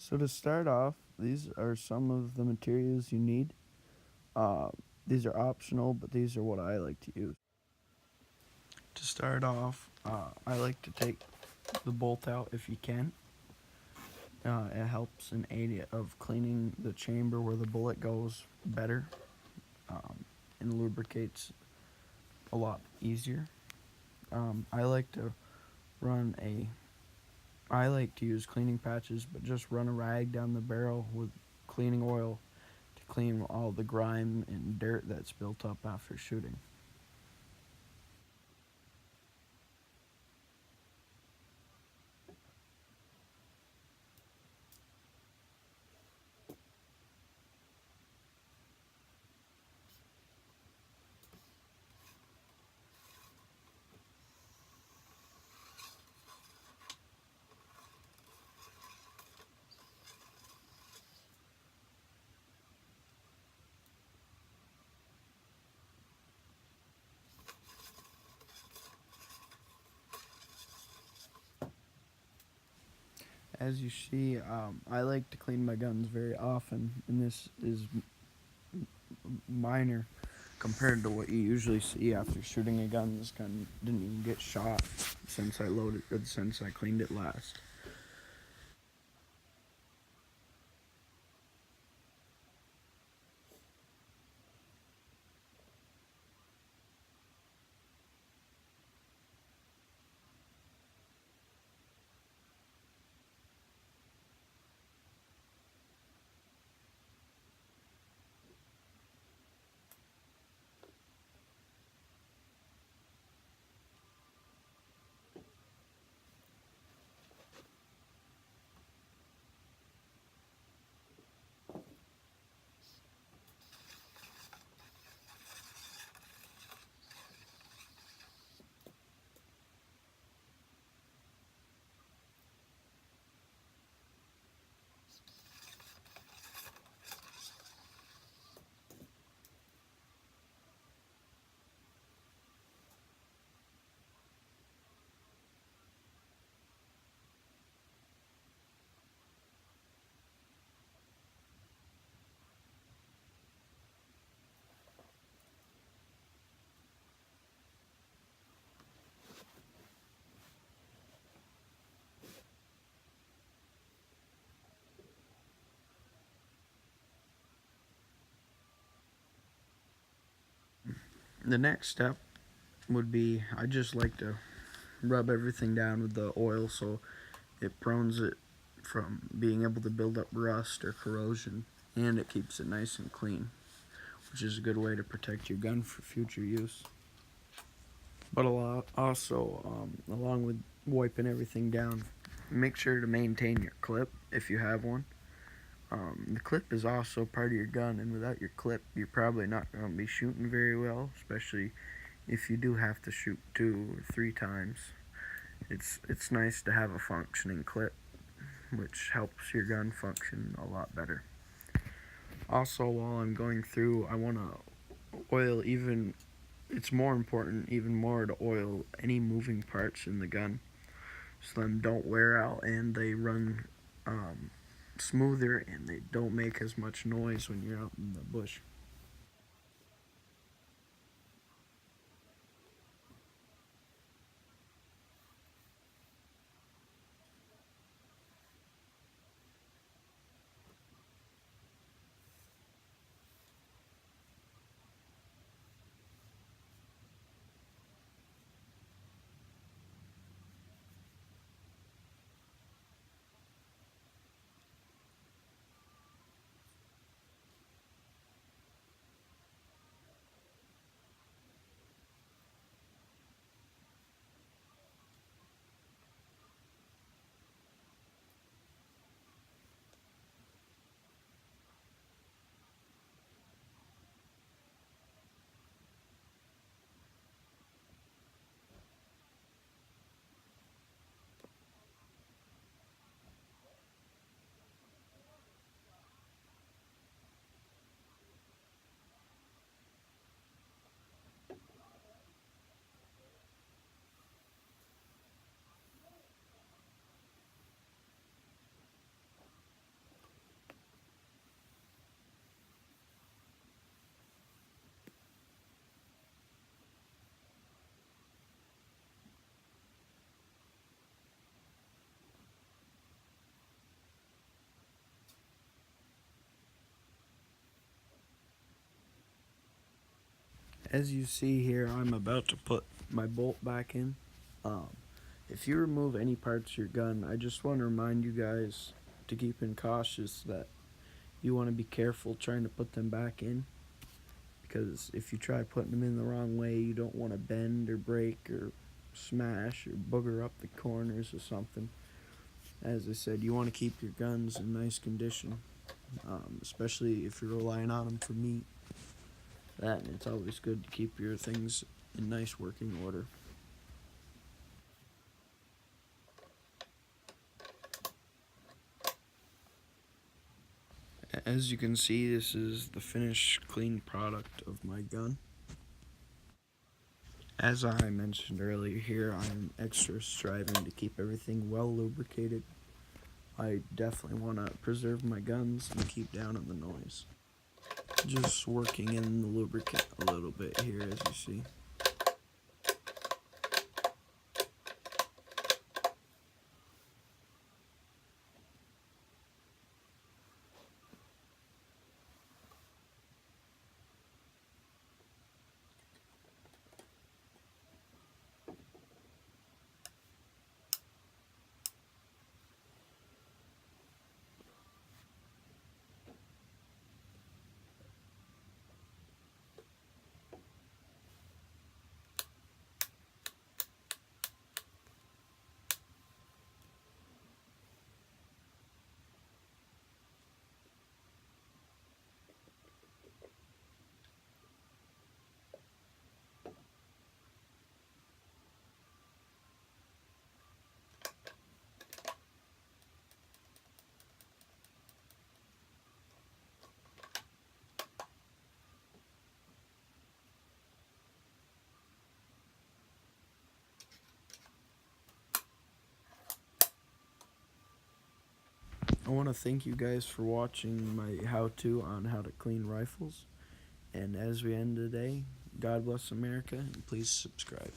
So to start off, these are some of the materials you need. Uh, these are optional, but these are what I like to use. To start off, I like to take the bolt out if you can. It helps in aid of cleaning the chamber where the bullet goes better, um, and lubricates a lot easier. I like to run a I like to use cleaning patches, but just run a rag down the barrel with cleaning oil to clean all the grime and dirt that's built up after shooting. As you see, I like to clean my guns very often, and this is minor compared to what you usually see after shooting a gun. This gun didn't even get shot since I cleaned it last. The next step would be I just like to rub everything down with the oil so it prones it from being able to build up rust or corrosion, and it keeps it nice and clean, which is a good way to protect your gun for future use. But also, along with wiping everything down, make sure to maintain your clip if you have one. The clip is also part of your gun, and without your clip, you're probably not going to be shooting very well, especially if you do have to shoot 2 or 3 times. It's nice to have a functioning clip, which helps your gun function a lot better. Also, while I'm going through, I want to oil even. It's more important, even more, to oil any moving parts in the gun so them don't wear out and they run smoother and they don't make as much noise when you're out in the bush. As you see here, I'm about to put my bolt back in. Um, if you remove any parts of your gun, I just want to remind you guys to keep in cautious that you want to be careful trying to put them back in, because if you try putting them in the wrong way, you don't want to bend or break or smash or booger up the corners or something. As I said, you want to keep your guns in nice condition, especially if you're relying on them for meat. That, and it's always good to keep your things in nice working order. As you can see, this is the finished clean product of my gun. As I mentioned earlier here, I am extra striving to keep everything well lubricated. I definitely want to preserve my guns and keep down on the noise. Just working in the lubricant a little bit here, as you see. I want to thank you guys for watching my how-to on how to clean rifles. And as we end the day, God bless America, and please subscribe.